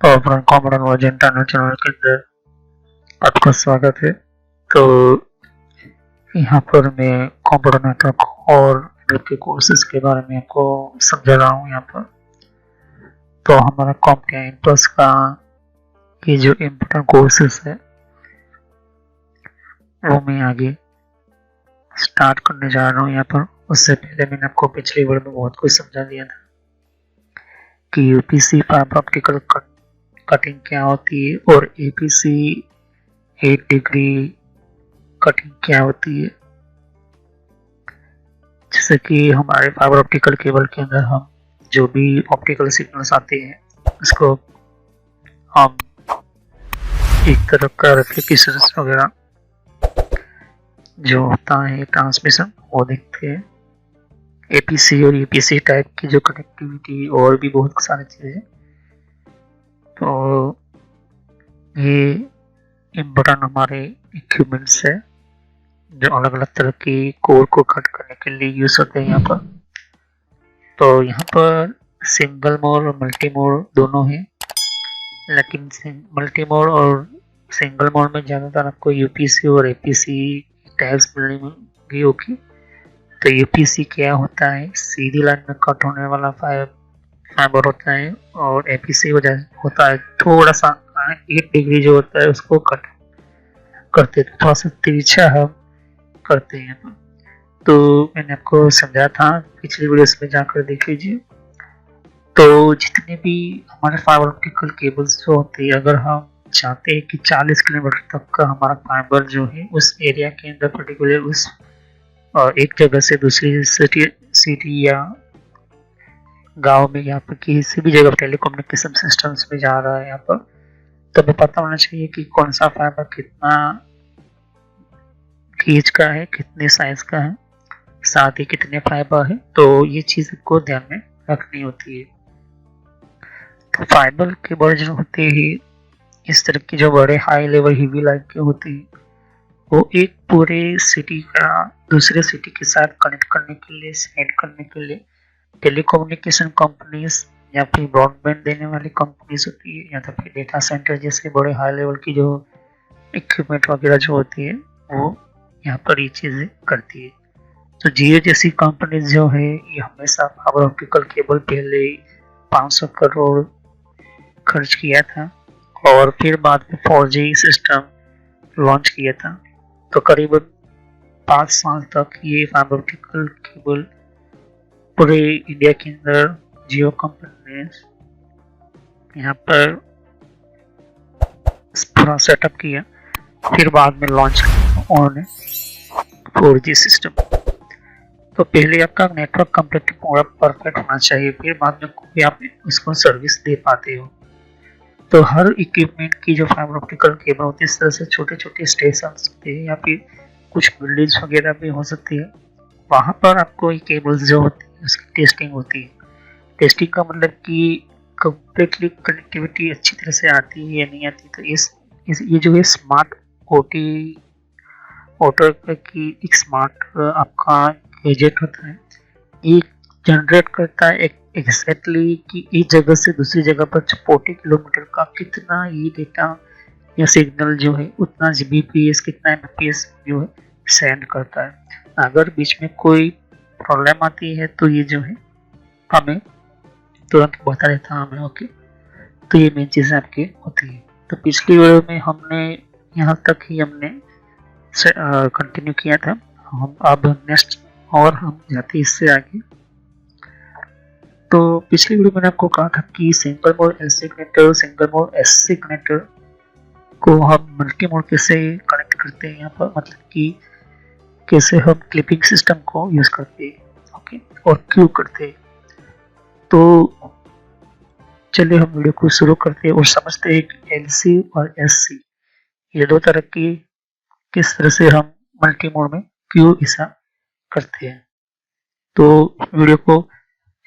और common version internet channel के अंदर आपका स्वागत है। तो यहाँ पर मैं कंप्यूटर नेटवर्क और के कोर्सेज के बारे में आपको समझा रहा हूँ। यहाँ पर तो हमारा कंप्यूटर का ये जो इम्पोर्टेंट कोर्सेज है वो मैं आगे स्टार्ट करने जा रहा हूँ। यहाँ पर उससे पहले मैंने आपको पिछली वीडियो में बहुत कुछ समझा दिया था कि यूपीसी फाइबर ऑप्टिकल कटिंग क्या होती है और एपीसी 8 डिग्री कटिंग क्या होती है। जैसे कि हमारे फाइबर ऑप्टिकल केबल के अंदर हम जो भी ऑप्टिकल सिग्नल्स आते हैं उसको हम एक तरह का रेप्लिकेशन वगैरह जो होता है ट्रांसमिशन वो देखते हैं। एपीसी और यूपीसी टाइप की जो कनेक्टिविटी और भी बहुत सारी चीज़ें, तो ये इम्पोर्टेंट हमारे इक्विपमेंट्स है जो अलग अलग तरह की कोर को कट करने के लिए यूज होते हैं यहाँ पर। तो यहाँ पर सिंगल मोड और मल्टी मोड दोनों हैं, लेकिन मल्टी मोड और सिंगल मोड में ज़्यादातर आपको यूपीसी और एपीसी टाइप्स मिलेंगी होगी। तो यूपीसी क्या होता है, सीधी लाइन में कट होने वाला फाइबर होता है, और एपीसी होता है थोड़ा सा 8 डिग्री जो होता है उसको कट करते हैं, थोड़ा सा तिरछा हम करते हैं। तो मैंने आपको समझा था पिछली वीडियोस में, जाकर देख लीजिए। तो जितने भी हमारे फाइबर ऑप्टिकल केबल्स जो होते हैं, अगर हम चाहते हैं कि 40 किलोमीटर तक का हमारा फाइबर जो है उस एरिया के अंदर पर्टिकुलर उस एक जगह से दूसरी सिटी या गांव में यहाँ पर किसी भी जगह टेलीकम्युनिकेशन सिस्टम्स में जा रहा है यहाँ पर, तो हमें पता होना चाहिए कि कौन सा फाइबर कितना गेज का है, कितने साइज का है, साथ ही कितने फाइबर है। तो ये चीज को ध्यान में रखनी होती है। तो फाइबर के वर्जन होते ही इस तरह की जो बड़े हाई लेवल हेवी लाइन के होते हैं, वो एक पूरे सिटी का दूसरे सिटी के साथ कनेक्ट करने के लिए, सेंड करने के लिए टेलीकम्युनिकेशन कंपनीज या फिर ब्रॉडबैंड देने वाली कंपनीज होती है, या तो फिर डेटा सेंटर जैसे बड़े हाई लेवल की जो इक्विपमेंट वगैरह जो होती है वो यहाँ पर ये चीज़ें करती है। तो जियो जैसी कंपनीज जो है ये हमेशा फाइबर ऑप्टिकल केबल पहले 500 करोड़ खर्च किया था और फिर बाद में 4G सिस्टम लॉन्च किया था। तो करीबन 5 साल तक ये फाइबर ऑप्टिकल केबल पूरे इंडिया के अंदर जियो कंपनी ने यहाँ पर पूरा सेटअप किया, फिर बाद में लॉन्च किया उन्होंने 4G सिस्टम। तो पहले आपका नेटवर्क कंप्लीट पूरा परफेक्ट होना चाहिए, फिर बाद में कोई आप उसको सर्विस दे पाते हो। तो हर इक्विपमेंट की जो फाइबर ऑप्टिकल केबल होती है, इस तरह से छोटे छोटे स्टेशन होते हैं या फिर कुछ बिल्डिंग्स वगैरह भी हो सकती है, वहाँ पर आपको ये केबल्स जो होती है उसकी टेस्टिंग होती है। टेस्टिंग का मतलब कि कंप्लीटली कनेक्टिविटी अच्छी तरह से आती है या नहीं आती। तो ये जो है स्मार्ट ऑटो की एक स्मार्ट आपका गैजेट होता है, ये जनरेट करता है एग्जैक्टली कि एक जगह से दूसरी जगह पर 40 किलोमीटर का कितना ये डेटा या सिग्नल जो है उतना जीबीपीएस कितना एमबीपीएस जो है सेंड करता है। अगर बीच में कोई प्रॉब्लम आती है तो ये जो है हमें तुरंत बता देता है हमें। ओके, तो ये मेन चीज़ें आपकी होती है। तो पिछली वीडियो में हमने यहाँ तक ही हमने कंटिन्यू किया था। हम अब नेक्स्ट और हम जाते इससे आगे। तो पिछली वीडियो मैंने आपको कहा था कि single mode SC connector, single mode SC connector को हम मल्टी मोड कैसे कनेक्ट करते हैं यहाँ पर, मतलब कि कैसे हम क्लिपिंग सिस्टम को यूज करते हैं, ओके, और क्यों करते हैं। तो चलिए हम वीडियो को शुरू करते हैं और समझते हैं कि एलसी और एससी ये दो तरह की किस तरह से हम मल्टी मोड में क्यों ऐसा करते हैं। तो वीडियो को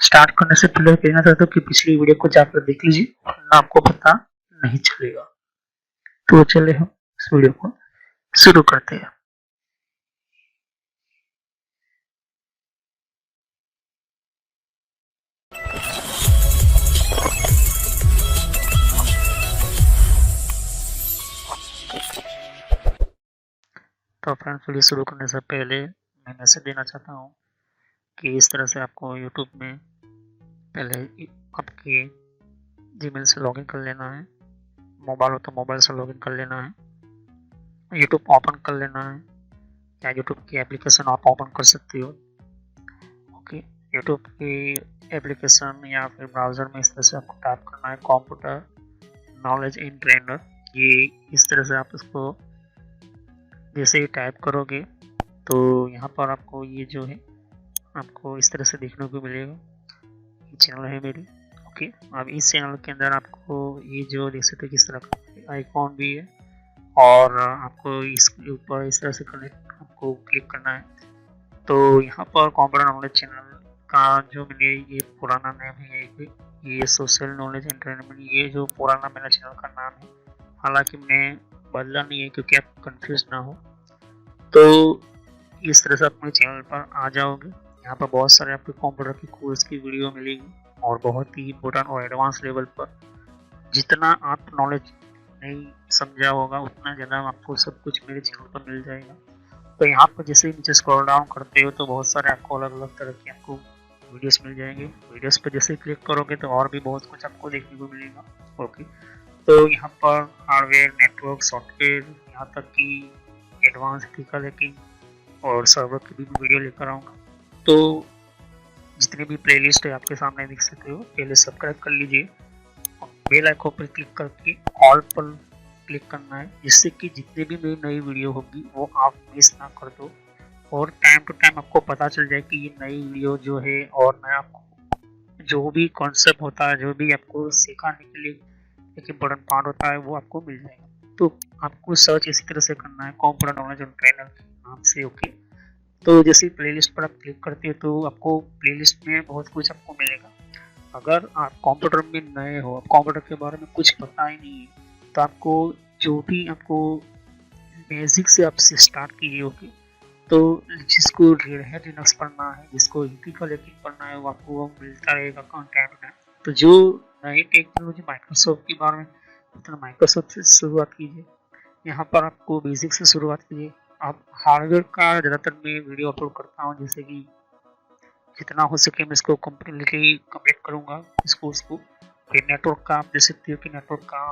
स्टार्ट करने से पहले कहना चाहता हूँ कि पिछली वीडियो को जाकर देख लीजिए, वरना आपको पता नहीं चलेगा। तो चलिए हम इस वीडियो को शुरू करते हैं। तो फ्रेंड्स, वीडियो शुरू करने से पहले मैं मैसेज देना चाहता हूँ कि इस तरह से आपको यूट्यूब में पहले आपके जीमेल से लॉगिन कर लेना है। मोबाइल हो तो मोबाइल से लॉगिन कर लेना है, यूट्यूब ओपन कर लेना है, या यूट्यूब की एप्लीकेशन आप ओपन कर सकते हो। ओके, यूट्यूब की एप्लीकेशन या फिर ब्राउज़र में इस तरह से आपको टाइप करना है कंप्यूटर नॉलेज इन ट्रेनर। ये इस तरह से आप इसको जैसे ही टाइप करोगे तो यहाँ पर आपको ये जो है आपको इस तरह से देखने को मिलेगा। ये चैनल है मेरी। ओके, अब इस चैनल के अंदर आपको ये जो देख सकते किस तरह का आइकॉन भी है, और आपको इसके ऊपर इस तरह से कनेक्ट आपको क्लिक करना है। तो यहाँ पर कंप्यूटर नॉलेज चैनल का जो मैंने ये पुराना नाम है, ये सोशल नॉलेज एंटरटेनमेंट, ये जो पुराना मेरा चैनल का नाम है, हालांकि मैंने बदला नहीं है क्योंकि आप कंफ्यूज ना हो। तो इस तरह से आप मेरे चैनल पर आ जाओगे। यहाँ पर बहुत सारे आपको कंप्यूटर की कोर्स की वीडियो मिलेगी, और बहुत ही इम्पोर्टेंट और एडवांस लेवल पर जितना आप नॉलेज नहीं समझा होगा उतना ज़्यादा आपको सब कुछ मेरे चैनल पर मिल जाएगा। तो यहाँ पर जैसे नीचे स्क्रॉल डाउन करते हो तो बहुत सारे आपको अलग अलग तरह के आपको वीडियोस मिल जाएंगे। वीडियोस पर जैसे क्लिक करोगे तो और भी बहुत कुछ आपको देखने को मिलेगा। ओके, तो यहाँ पर हार्डवेयर, नेटवर्क, सॉफ्टवेयर, यहाँ तक कि एडवांस एथिकल हैकिंग और सर्वर की भी वीडियो लेकर आऊँगा। तो जितनी भी प्लेलिस्ट है आपके सामने देख सकते हो। पहले सब्सक्राइब कर लीजिए, बेल आइकन पर क्लिक करके ऑल पर क्लिक करना है, जिससे कि जितने भी मेरी नई वीडियो होगी वो आप मिस ना कर दो, और टाइम टू टाइम आपको पता चल जाए कि ये नई वीडियो जो है और नया आपको जो भी कॉन्सेप्ट होता है, जो भी आपको सिखाने के लिए एक इम्पोर्टेंट पार्ट होता है, वो आपको मिल जाएगा। तो आपको सर्च इसी तरह से करना है कंप्यूटर नॉलेज ऑन ट्रेनर के नाम से। ओके, तो जैसे प्लेलिस्ट पर आप क्लिक करते हो तो आपको प्लेलिस्ट में बहुत कुछ आपको मिलेगा। अगर आप कंप्यूटर में नए हो, कंप्यूटर के बारे में कुछ पता ही नहीं है, तो आपको जो भी आपको बेसिक से आपसे स्टार्ट कीजिए। ओके, तो जिसको रेड हैट लिनक्स पढ़ना है, जिसको एथिकल हैकिंग पढ़ना है, वो आपको वो मिलता रहेगा कंटेंट में। तो जो नई टेक्नोलॉजी माइक्रोसॉफ्ट के बारे में, तो माइक्रोसॉफ्ट से शुरुआत कीजिए। यहाँ पर आपको बेसिक से शुरुआत कीजिए। आप हार्डवेयर का ज़्यादातर मैं वीडियो अपलोड करता हूँ, जैसे कि जितना हो सके मैं इसको कम्प्लीटली कंप्लीट करूँगा इस कोर्स को। फिर नेटवर्क का आप देख सकते हो कि नेटवर्क का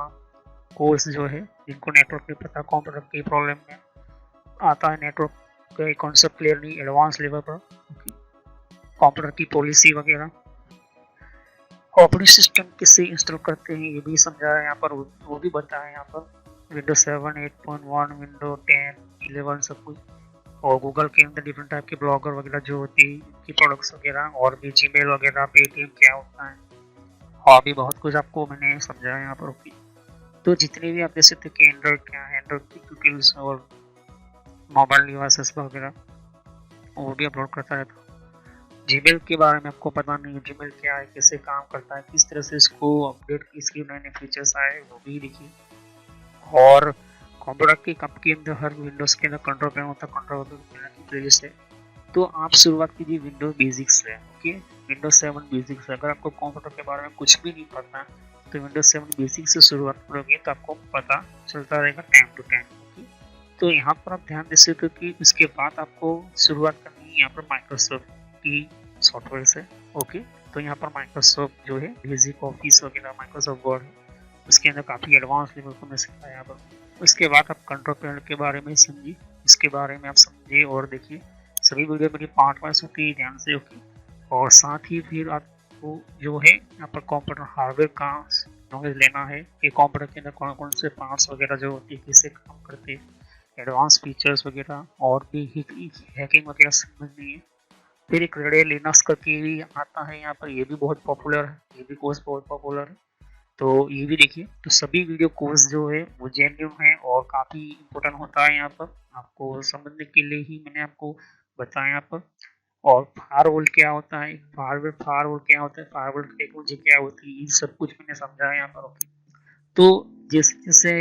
कोर्स जो है, जिनको नेटवर्क नहीं पता, कंप्यूटर की प्रॉब्लम में आता है, नेटवर्क का कॉन्सेप्ट क्लियर नहीं एडवांस लेवल पर, कंप्यूटर की पॉलिसी वगैरह, ऑपरेटिंग सिस्टम किससे इंस्टॉल करते हैं ये भी समझाया यहाँ पर, वो भी बताया यहाँ पर। विंडोज 7, 8.1, विंडोज 10, 11 सब कुछ, और गूगल के अंदर डिफरेंट टाइप के ब्लॉगर वगैरह जो होती है इनकी प्रोडक्ट्स वगैरह, और भी जीमेल वगैरह, पेटीएम क्या होता है, और भी बहुत कुछ आपको मैंने समझाया यहाँ पर। ओके, तो जितने भी आप देख सकते कि एंड्रॉइड क्या है, एंड्रॉइड की ट्यूटोरियल्स और मोबाइल डिवाइसेस वगैरह वो भी अपलोड करता रहता हूँ। जीमेल के बारे में आपको पता नहीं है, जीमेल क्या है, कैसे काम करता है, किस तरह से इसको अपडेट, इसके नए नए फीचर्स आए वो भी देखिए। और कंप्यूटर की कप के अंदर हर विंडोज के अंदर कंट्रोल पैनल होता है, कंट्रोल पैनल की प्लेलिस्ट है। तो आप शुरुआत कीजिए विंडोज बेसिक्स से। Okay, Windows 7 basics. अगर आपको कंप्यूटर के बारे में कुछ भी नहीं पता तो विंडोज 7 बेसिक्स से शुरुआत करोगे तो आपको पता चलता रहेगा टाइम टू टाइम। ओके, तो यहाँ पर आप ध्यान दे सकते हो कि उसके बाद आपको शुरुआत करनी है यहाँ पर माइक्रोसॉफ्ट की सॉफ्टवेयर से। ओके, तो यहाँ पर माइक्रोसॉफ्ट जो है बेसिक ऑफिस वगैरह, माइक्रोसॉफ्ट वर्ड, उसके अंदर काफ़ी एडवांस लेवल को मैं सिखाया यहाँ पर। उसके बाद आप कंट्रोल पैनल के बारे में समझिए, इसके बारे में आप समझिए और देखिए। सभी वीडियो मेरी पार्ट वाइज होती है, ध्यान से। ओके, और साथ ही फिर आपको जो है यहाँ पर कंप्यूटर हार्डवेयर का नॉलेज लेना है कि कंप्यूटर के अंदर कौन कौन से पार्ट्स वगैरह जो होती है, कैसे काम करते हैं, एडवांस फीचर्स वगैरह, और भी हैकिंग वगैरह समझनी है। फिर एक रेड लिनक्स करके भी आता है यहाँ पर, ये भी बहुत पॉपुलर है, ये भी कोर्स बहुत पॉपुलर है, तो ये भी देखिए। तो सभी वीडियो कोर्स जो है वो जेन्युइन है और काफ़ी इम्पोर्टेंट होता है यहाँ पर, आपको समझने के लिए ही मैंने आपको बताया यहाँ पर। और फायरवॉल क्या होता है, फायरवॉल क्या होता है, फायरवॉल टेक्नोलॉजी क्या होती है, ये सब कुछ मैंने समझाया यहाँ पर। ओके, तो जैसे जैसे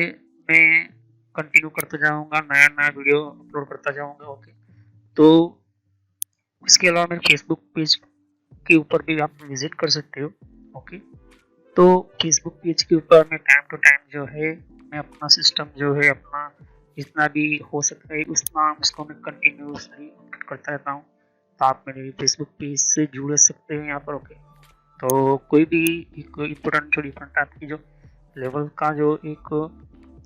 मैं कंटिन्यू करता जाऊँगा, नया नया वीडियो अपलोड करता जाऊँगा। ओके, तो इसके अलावा मेरे फेसबुक पेज के ऊपर भी आप विजिट कर सकते हो। ओके, तो फेसबुक पेज के ऊपर मैं टाइम टू टाइम जो है मैं अपना सिस्टम जो है अपना जितना भी हो सकता है उतना उसको मैं कंटिन्यूसली अपडेट करता रहता हूँ। तो आप मेरे फेसबुक पेज से जुड़ सकते हैं यहाँ पर। ओके, तो कोई भी एक इम्पोर्टेंट जो डिफरेंट टाइप की जो लेवल का जो एक,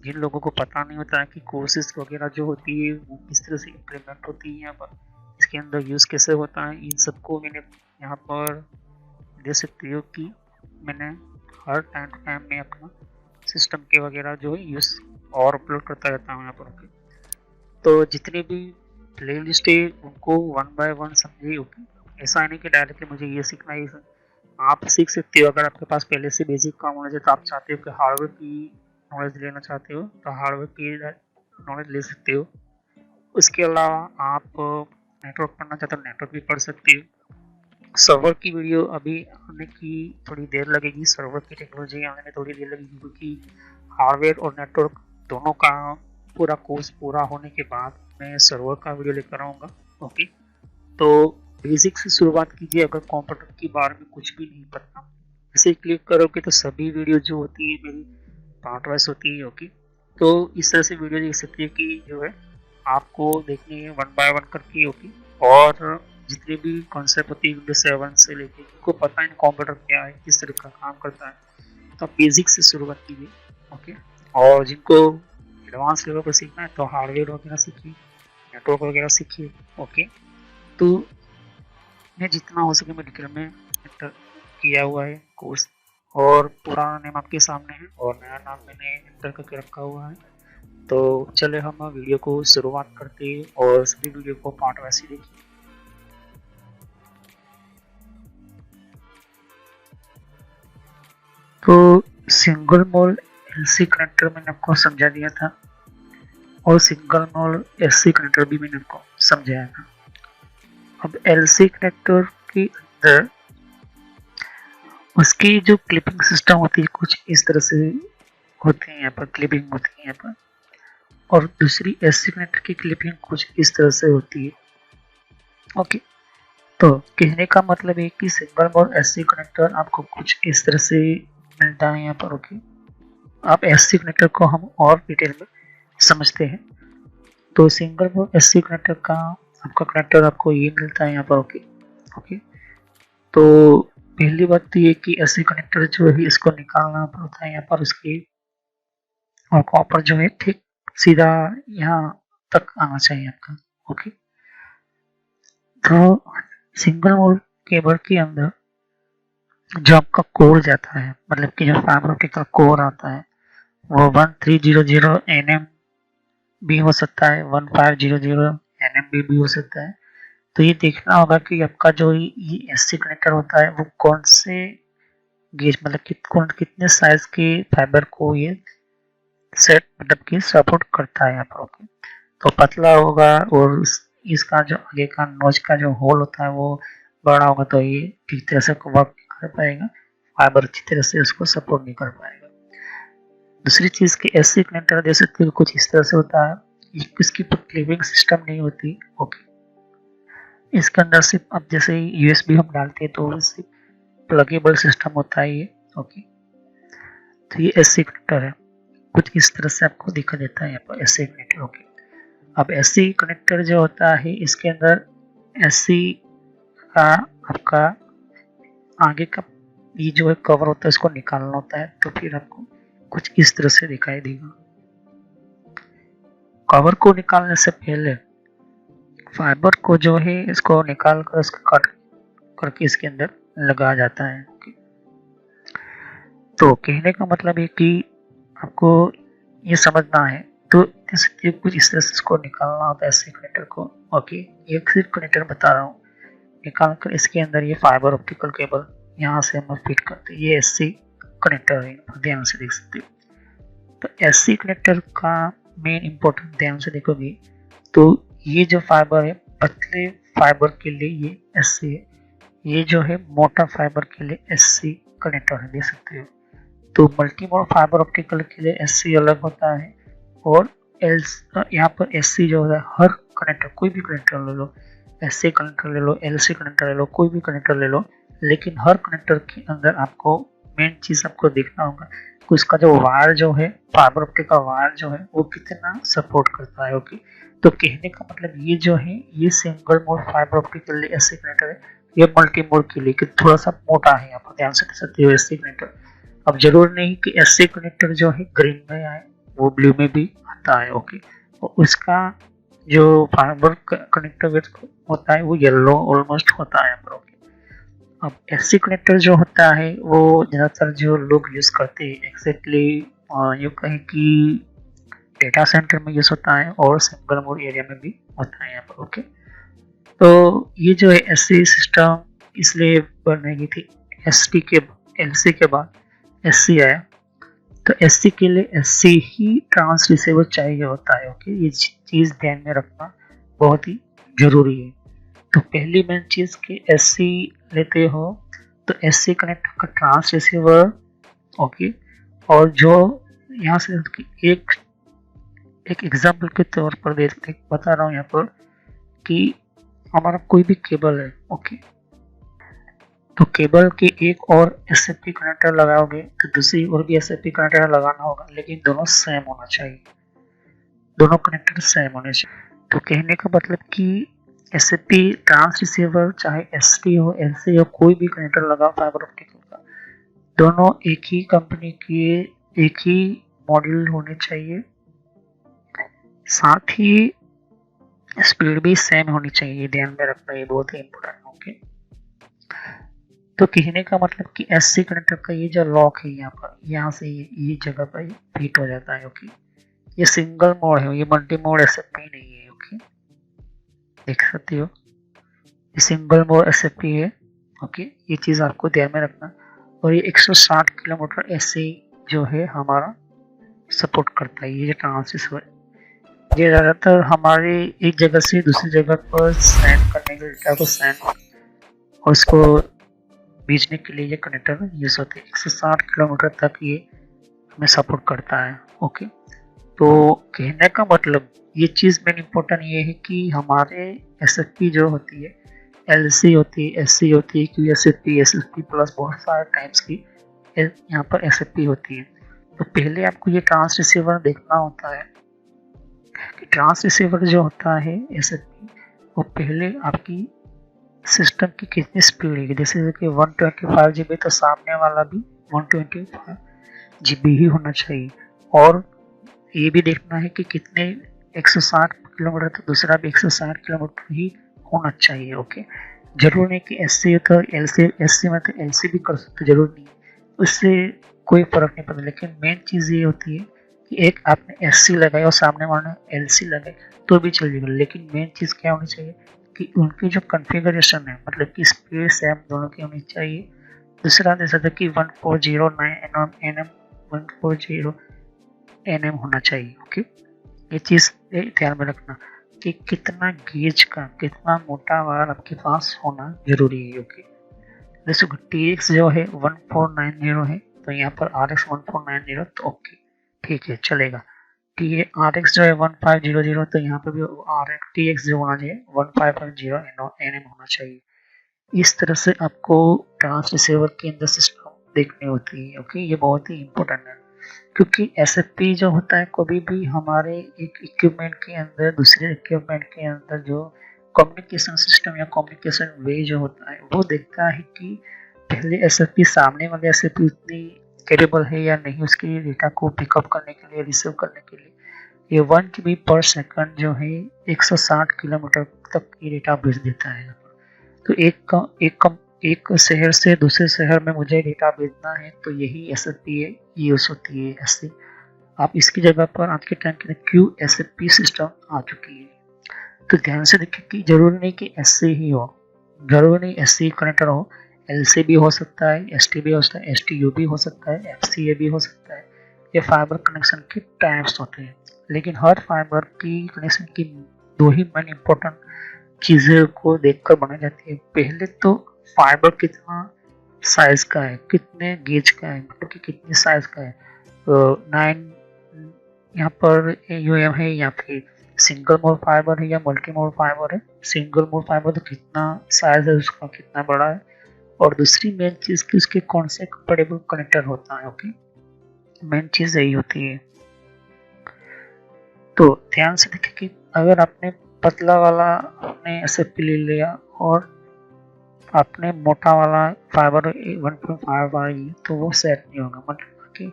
जिन लोगों को पता नहीं होता है कि कोर्सेज वगैरह जो होती है वो किस तरह से इम्प्लीमेंट होती है यहाँ पर, इसके अंदर यूज़ कैसे होता है, इन सबको मैंने यहाँ पर दे सकती हो कि मैंने हर टाइम टू टाइम में अपना सिस्टम के वगैरह जो है यूज़ और अपलोड करता रहता हूँ यहाँ पर। ओके, तो जितने भी प्ले लिस्ट है उनको वन बाय वन समझिए। ओके, ऐसा नहीं कि डायरेक्टली मुझे ये सीखना है, आप सीख सकते हो। अगर आपके पास पहले से बेसिक का नॉलेज है तो आप चाहते हो कि हार्डवेयर की नॉलेज लेना चाहते हो तो हार्डवेयर की नॉलेज ले सकते हो। उसके अलावा आप नेटवर्क पढ़ना चाहते हो नेटवर्क भी पढ़ सकते हो। सर्वर की वीडियो अभी आने की थोड़ी देर लगेगी, सर्वर की टेक्नोलॉजी आने में थोड़ी देर लगेगी, क्योंकि हार्डवेयर और नेटवर्क दोनों का पूरा कोर्स पूरा होने के बाद मैं सर्वर का वीडियो लेकर आऊँगा। ओके, तो बेसिक से शुरुआत कीजिए। अगर कंप्यूटर के बारे में कुछ भी नहीं पता, इसे क्लिक करोगे तो सभी वीडियो जो होती है मेरी पार्ट वाइज होती है। ओके, तो इस तरह से वीडियो देख सकती है कि जो है आपको देखनी है वन बाय वन करके। ओके, और जितने भी कॉन्सेप्ट होती है विंडोज 7 से लेके, जिनको पता है कंप्यूटर क्या है, किस तरह का काम करता है, तो आप बेसिक से शुरुआत कीजिए। ओके, और जिनको एडवांस लेवल पर सीखना है तो हार्डवेयर वगैरह सीखिए, नेटवर्क वगैरह सीखिए। ओके, तो मैं जितना हो सके मैं डिटेल में एंटर किया हुआ है कोर्स, और पुराना नेम आपके सामने है और नया नाम मैंने एंटर करके रखा हुआ है। तो चले हम वीडियो को शुरुआत करते हैं और सभी वीडियो को पार्ट वाइज देखिए। तो सिंगल मोड एलसी कनेक्टर मैंने आपको समझा दिया था और सिंगल मोड एससी कनेक्टर भी मैंने आपको समझाया था। अब एलसी कनेक्टर के अंदर उसकी जो क्लिपिंग सिस्टम होती है कुछ इस तरह से होती है, यहाँ पर क्लिपिंग होती है यहाँ पर, और दूसरी एससी कनेक्टर की क्लिपिंग कुछ इस तरह से होती है। ओके, तो कहने का मतलब है कि सिंगल मोड एससी कनेक्टर आपको कुछ इस तरह से मिलता है यहाँ पर। ओके, आप एससी कनेक्टर को हम और डिटेल में समझते हैं। तो सिंगल मोड एससी कनेक्टर का आपका कनेक्टर आपको ये मिलता है यहाँ पर। ओके ओके, तो पहली बात तो ये कि एससी कनेक्टर जो है इसको निकालना पड़ता है यहाँ पर उसकी, और कॉपर जो है ठीक सीधा यहाँ तक आना चाहिए आपका। ओके, तो सिंगल मोड केबल के अंदर जो आपका कोर जाता है, मतलब कि जो फाइबर ऑप्टिक का कोर आता है वो 1300 nm भी हो सकता है, 1500 nm भी हो सकता है। तो ये देखना होगा कि आपका जो ये एससी कनेक्टर होता है वो कौन से गेज, मतलब कितने साइज के फाइबर को ये सेट मतलब कि सपोर्ट करता है यहाँ पर। ओके, तो पतला होगा और इसका जो आगे का नोच का जो होल होता है वो बड़ा होगा तो ये ठीक तरह से वर्क कर पाएगा, फाइबर अच्छी तरह से उसको सपोर्ट नहीं कर पाएगा। दूसरी चीज की एससी कनेक्टर दे सकते हो कुछ इस तरह से होता है, इसकी क्लिपिंग सिस्टम नहीं होती। ओके, इसके अंदर सिर्फ अब जैसे यूएसबी हम डालते हैं तो सिर्फ प्लगेबल सिस्टम होता है ये। ओके, तो ये एससी कनेक्टर है, कुछ इस तरह से आपको दिखा देता है यहाँ पर एससी कनेक्टर। ओके, अब एससी कनेक्टर जो होता है इसके अंदर एससी का आपका आगे का ये जो है कवर होता है इसको निकालना होता है, तो फिर आपको कुछ इस तरह से दिखाई देगा। कवर को निकालने से पहले फाइबर को जो है इसको निकाल कर इसको कट करके इसके अंदर लगाया जाता है। तो कहने का मतलब है कि आपको ये समझना है, तो जैसे कुछ इस तरह से इसको निकालना होता है एससी कनेक्टर को। ओके, एक सिर्फ कनेक्टर बता रहा हूँ, निकाल कर इसके अंदर ये फाइबर ऑप्टिकल केबल यहाँ से हम फिट करते हैं, ये एससी कनेक्टर है, ध्यान से देख सकते हो। तो एससी कनेक्टर का मेन इम्पोर्टेंट ध्यान से देखोगे तो ये जो फाइबर है पतले फाइबर के लिए ये एससी है, ये जो है मोटा फाइबर के लिए एससी कनेक्टर है, देख सकते हो। तो मल्टी मोड फाइबर ऑप्टिकल के लिए एससी अलग होता है, और यहाँ पर एससी जो होता है हर कनेक्टर, कोई भी कनेक्टर ले लो, एससी कनेक्टर ले लो, एलसी कनेक्टर ले लो, कोई भी कनेक्टर ले लो, लेकिन हर कनेक्टर के अंदर आपको मेन चीज आपको देखना होगा कि उसका जो वायर जो है, फाइबर ऑप्टिक का वायर जो है वो कितना सपोर्ट करता है। ओके, तो कहने का मतलब ये जो है ये सिंगल मोड फाइबर ऑप्टिक के लिए एससी कनेक्टर है, ये मल्टी मोड के लिए कि थोड़ा सा मोटा है, आप ध्यान से देख सकते हो एससी कनेक्टर। अब जरूर नहीं कि एससी कनेक्टर जो है ग्रीन में आए, वो ब्लू में भी आता है। ओके, और उसका जो फाइबर कनेक्टर होता है वो येलो ऑलमोस्ट होता है। ओके, अब एससी कनेक्टर जो होता है वो ज़्यादातर जो लोग यूज़ करते हैं एग्जैक्टली यूँ कहें कि डेटा सेंटर में यूज़ होता है और सिंगल मोड एरिया में भी होता है यहाँ पर। ओके, तो ये जो है एससी सिस्टम इसलिए बनने थी, एसटी के एलसी के बाद एससी आया, तो एससी के लिए एससी ही ट्रांस रिसीवर चाहिए होता है। ओके, ये चीज़ ध्यान में रखना बहुत ही जरूरी है। तो पहली मेन चीज़ कि एससी लेते हो तो एससी कनेक्टर का ट्रांस रिसीवर। ओके, और जो यहाँ से एक एक एग्जाम्पल के तौर पर बता रहा हूँ यहाँ पर कि हमारा कोई भी केबल है। ओके, तो केबल के एक और एसएफपी कनेक्टर लगाओगे तो दूसरी और भी एसएफपी कनेक्टर लगाना होगा, लेकिन दोनों सेम होना चाहिए, दोनों कनेक्टर सेम होने चाहिए। तो कहने का मतलब कि एसएफपी ट्रांस रिसीवर चाहे एसटी हो, एलसी हो, कोई भी कनेक्टर लगाओ फाइबर ऑप्टिक का, दोनों एक ही कंपनी के एक ही मॉड्यूल होने चाहिए, साथ ही स्पीड भी सेम होनी चाहिए, ध्यान में रखना, ये बहुत ही इम्पोर्टेंट। ओके, तो कहने का मतलब कि एससी कनेक्टर का ये जो लॉक है यहाँ पर, यहाँ से ये जगह पर फिट हो जाता है। ओके, ये सिंगल मोड है, ये मल्टी मोड एसएफपी नहीं है। ओके, देख सकते हो ये सिंगल मोड एसएफपी है। ओके, ये चीज़ आपको ध्यान में रखना। और ये 160 किलोमीटर एससी जो है हमारा सपोर्ट करता है, ये जो ट्रांसफर ये ज़्यादातर हमारे एक जगह से दूसरी जगह पर सेंड करने के डेटा को सेंड और उसको भेजने के लिए ये कनेक्टर यूज होते हैं। 160 किलोमीटर तक ये हमें सपोर्ट करता है। ओके, तो कहने का मतलब ये चीज़ मेन इम्पोर्टेंट ये है कि हमारे एसएफपी जो होती है, एलसी होती है, एससी होती है, क्यूएसएफपी, एसएफपी प्लस बहुत सारे टाइप्स की यहाँ पर एसएफपी होती है। तो पहले आपको ये ट्रांस रिसीवर देखना होता है कि ट्रांस रिसीवर जो होता है एसएफपी, वो पहले आपकी सिस्टम की कितनी स्पीड है, जैसे कि 125 GB तो सामने वाला भी 125 GB ही होना चाहिए, और ये भी देखना है कि कितने 160 किलोमीटर तो दूसरा भी 160 किलोमीटर ही होना चाहिए। ओके, जरूर नहीं कि एससी तो एससी में तो एलसी भी कर सकते, जरूर नहीं, उससे कोई फर्क नहीं पड़ता। लेकिन मेन चीज़ ये होती है कि एक आपने एससी लगाया और सामने वाले एलसी लगाए तो भी चलेगा, लेकिन मेन चीज़ क्या होनी चाहिए कि उनकी जो कॉन्फ़िगरेशन है, मतलब कि स्पीड सेम दोनों की होनी चाहिए। दूसरा जैसा कि 1409 NM 140 NM होना चाहिए। ओके, ये चीज़ ध्यान में रखना कि कितना गेज का कितना मोटा वायर आपके पास होना जरूरी है। ओके, जैसे TX जो है 1490 है तो यहाँ पर RX 1490 तो ओके ठीक है चलेगा। RX जो है 1500 तो यहाँ पर भी TX जो होना चाहिए 1550 NM होना चाहिए। इस तरह से आपको ट्रांस रिसीवर के अंदर सिस्टम देखनी होती है। ओके, ये बहुत ही इम्पोर्टेंट है, क्योंकि एसएफपी जो होता है कभी भी हमारे एक इक्विपमेंट के अंदर दूसरे इक्विपमेंट के अंदर जो कम्युनिकेशन सिस्टम या कम्युनिकेशन वे जो होता है वो देखता है कि पहले एसएफपी सामने वाले एसएफपी उतनी कैपेबल है या नहीं उसके डेटा को पिकअप करने के लिए, रिसीव करने के लिए। ये 1 GB पर सेकंड जो है 160 किलोमीटर तक ये डेटा भेज देता है। तो एक शहर से दूसरे शहर में मुझे डेटा भेजना है तो यही एसएफपी यूज होती है। ऐसे आप इसकी जगह पर आज के टाइम के QSFP सिस्टम आ चुकी है। तो ध्यान से देखिए कि जरूरी नहीं कि SC ही हो, जरूरी नहीं SC कनेक्टर हो, LC भी हो सकता है, ST भी हो सकता है, STU भी हो सकता है, FCA भी हो सकता है। ये फाइबर कनेक्शन के टाइप्स होते हैं, लेकिन हर फाइबर की कनेक्शन की दो ही मेन इम्पोर्टेंट चीज़ों को देखकर बनाई जाती है। पहले तो फाइबर कितना साइज का है, कितने गेज का है, मतलब कि कितनी साइज का है। तो 9 यहाँ पर UM है या फिर सिंगल मोड फाइबर है या मल्टी मोड फाइबर है। सिंगल मोड फाइबर तो कितना साइज है उसका, कितना बड़ा है, और दूसरी मेन चीज़ कि उसके कौन से कंपेटेबल कनेक्टर होता है। ओके, मेन चीज यही होती है। तो ध्यान से देखिए कि अगर आपने पतला वाला आपने एसएफपी ले लिया और आपने मोटा वाला फाइबर 1.5 वाला लिया तो वो सेट नहीं होगा, मतलब कि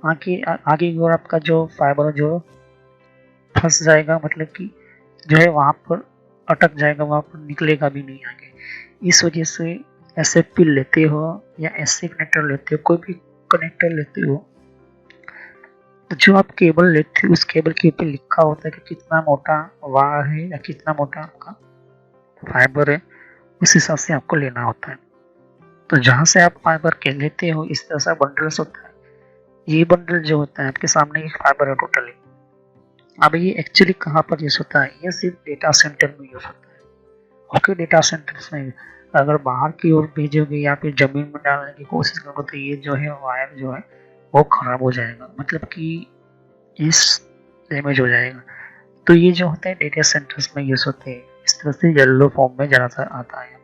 आगे आगे की ओर आपका जो फाइबर जो फंस जाएगा, मतलब कि जो है वहां पर अटक जाएगा, वहां पर निकलेगा भी नहीं आगे। इस वजह से एसएफपी लेते हो या एससी कनेक्टर लेते हो, कोई भी कनेक्टर लेते हो, तो जो आप केबल लेते हो उस केबल के ऊपर लिखा होता है कि कितना मोटा वायर है या कितना मोटा आपका फाइबर है, उस हिसाब से आपको लेना होता है। तो जहां से आप फाइबर के लेते हो इस तरह से बंडल्स होता है। ये बंडल जो होता है आपके सामने एक फाइबर है टोटली। अब ये एक्चुअली कहाँ पर यूज होता है, ये सिर्फ डेटा सेंटर में यूज होता है। ओके, डेटा सेंटर्स में अगर बाहर की ओर भेजोगे या फिर जमीन में डालने की कोशिश करोगे तो ये जो है वायर जो है वो खराब हो जाएगा, मतलब कि इस डैमेज हो जाएगा। तो ये जो होता है डेटा सेंटर्स में यूज होते हैं, इस तरह से येलो फॉर्म में ज्यादातर आता है।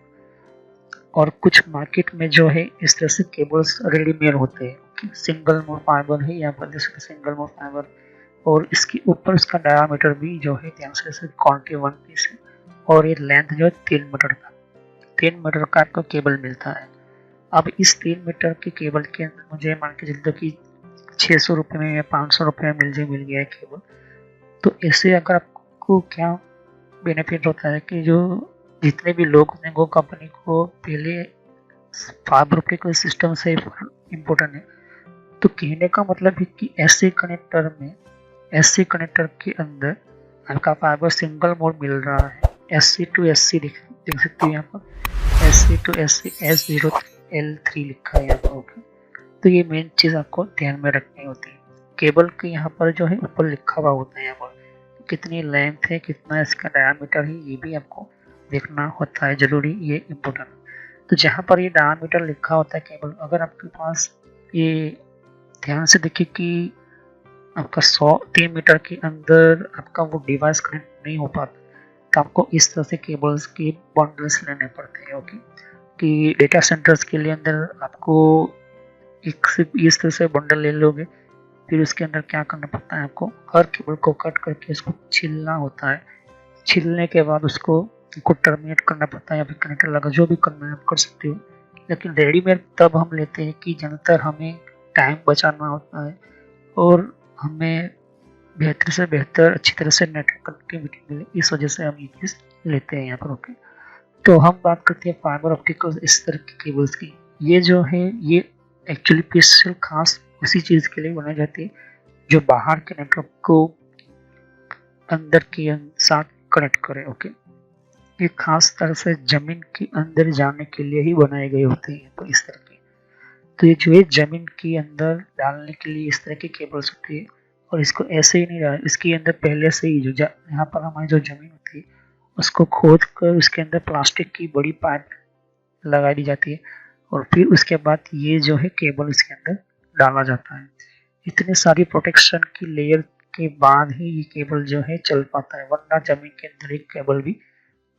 और कुछ मार्केट में जो है इस तरह से केबल्स रेडीमेड होते हैं, सिंगल मोड फाइबर है या फिर सिंगल मोड फाइबर, और इसके ऊपर उसका डायामीटर भी जो है ध्यान से क्वांटिटी 1 पीस है, और ये लेंथ जो है 3 मीटर का 3 मीटर का आपको केबल मिलता है। अब इस 3 मीटर के केबल के अंदर मुझे मान के चलते कि 600 रुपये में या 500 रुपये में मिल गया है केबल। तो ऐसे अगर आपको क्या बेनिफिट होता है कि जो जितने भी लोग हैं वो कंपनी को पहले फाइबर ऑप्टिकल सिस्टम से इम्पोर्टेंट है। तो कहने का मतलब है कि एससी कनेक्टर के अंदर आपका फाइबर सिंगल मोड मिल रहा है। एससी टू एससी देख सकते हो यहाँ पर एससी टू एससी S03L3 लिखा है यहाँ पर। ओके, तो ये मेन चीज आपको ध्यान में रखनी होती है। केबल के यहाँ पर जो है ऊपर लिखा हुआ होता है यहाँ पर कितनी लेंथ है, कितना इसका डायामीटर है, ये भी आपको देखना होता है, जरूरी, ये इम्पोर्टेंट। तो जहाँ पर ये डायामीटर लिखा होता है केबल, अगर आपके पास ये ध्यान से देखिए कि आपका 3 मीटर के अंदर आपका वो डिवाइस कनेक्ट नहीं हो पाता, तो आपको इस तरह से केबल्स के बंडल्स लेने पड़ते हैं। ओके, कि डेटा सेंटर्स के लिए अंदर आपको एक सिर्फ इस तरह से बंडल ले लोगे, फिर उसके अंदर क्या करना पड़ता है, आपको हर केबल को कट करके उसको छीलना होता है। छीलने के बाद उसको टर्मिनेट करना पड़ता है या फिर कनेक्टर लगा, जो भी करना है आप कर सकते हो। लेकिन रेडीमेड तब हम लेते हैं कि ज़्यादातर हमें टाइम बचाना होता है और हमें बेहतर से बेहतर अच्छी तरह से नेटवर्क कनेक्टिविटी मिले, इस वजह से हम ये चीज़ लेते हैं यहाँ पर। ओके, तो हम बात करते हैं फाइबर ऑप्टिकल इस तरह की केबल्स की। ये जो है ये एक्चुअली स्पेशल खास उसी चीज़ के लिए बनाई जाती है जो बाहर के नेटवर्क को अंदर के साथ कनेक्ट करे। ओके, ये खास तरह से जमीन के अंदर जाने के लिए ही बनाए गए होते हैं। तो इस तरह के, तो ये जो है जमीन के अंदर डालने के लिए इस तरह की केबल्स होती है, और इसको ऐसे ही नहीं डाल, इसके अंदर पहले से ही जो यहाँ पर हमारी जो जमीन होती है उसको खोद कर उसके अंदर प्लास्टिक की बड़ी पाइप लगा दी जाती है, और फिर उसके बाद ये जो है केबल इसके अंदर डाला जाता है। इतने सारी प्रोटेक्शन की लेयर के बाद ही ये केबल जो है चल पाता है, वरना जमीन के अंदर एक केबल भी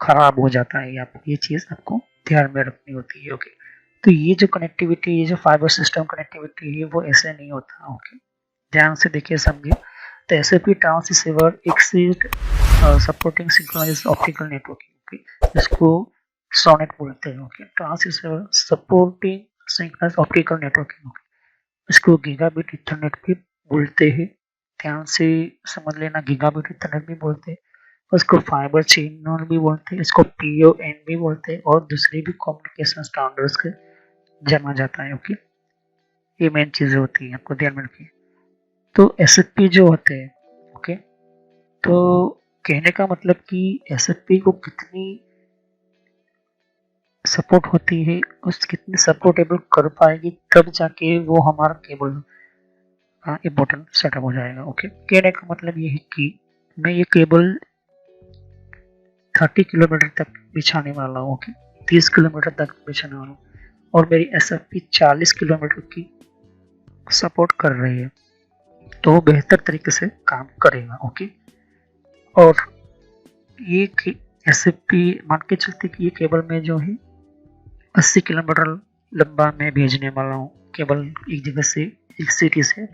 खराब हो जाता है। ये चीज आपको ध्यान में रखनी होती है। ओके, तो ये जो कनेक्टिविटी, ये जो फाइबर सिस्टम कनेक्टिविटी है वो ऐसे नहीं होता। ओके, ध्यान से देखिए, समझिए। तो SAP transceiver exit supporting synchronized optical networking, जिसको सोनेट बोलते हैं। Okay, transceiver supporting synchronized optical networking, इसको गीगाबिट ईथरनेट भी बोलते हैं। ध्यान से समझ लेना, गीगाबिट ईथरनेट भी बोलते हैं, उसको फाइबर चैनल भी बोलते हैं, इसको PON भी बोलते हैं, और दूसरी भी कम्युनिकेशन स्टैंडर्ड्स के जाना जाता है। ओके, ये मेन चीजें होती है, आपको ध्यान में रखिए। तो एसएफपी जो होते हैं, ओके, तो कहने का मतलब कि एसएफपी को कितनी सपोर्ट होती है, उस कितनी सपोर्टेबल कर पाएगी, तब जाके वो हमारा केबल इम्पोर्टेंट सेटअप हो जाएगा। ओके, कहने का मतलब ये है कि मैं ये केबल 30 किलोमीटर तक बिछाने वाला हूँ। ओके, 30 किलोमीटर तक बिछाने वाला हूँ, और मेरी एसएफपी 40 किलोमीटर की सपोर्ट कर रही है, तो वो बेहतर तरीके से काम करेगा। ओके, और ये एसएफपी मान के चलते कि ये केबल में जो है 80 किलोमीटर लंबा मैं भेजने वाला हूँ केबल, एक जगह से एक सिटी से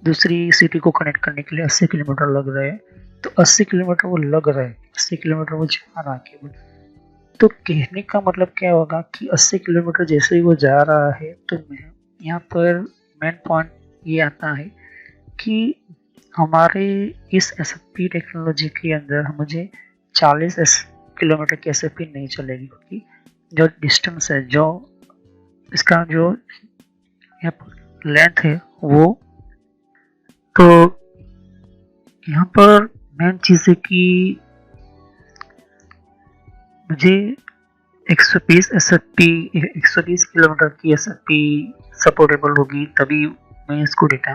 दूसरी सिटी को कनेक्ट करने के लिए 80 किलोमीटर लग रहे हैं, तो 80 किलोमीटर वो लग रहे हैं, 80 किलोमीटर वो जा रहा है केबल। तो कहने का मतलब क्या होगा कि 80 किलोमीटर जैसे ही वो जा रहा है, तो यहाँ पर मेन पॉइंट ये आता है कि हमारे इस एसएफपी टेक्नोलॉजी के अंदर मुझे 40 किलोमीटर की एसएफपी नहीं चलेगी, क्योंकि जो डिस्टेंस है, जो इसका जो यहाँ पर लेंथ है वो, तो यहाँ पर मेन चीज़ है कि मुझे 120 एसएफपी 120 किलोमीटर की एसएफपी सपोर्टेबल होगी, तभी मैं इसको डेटा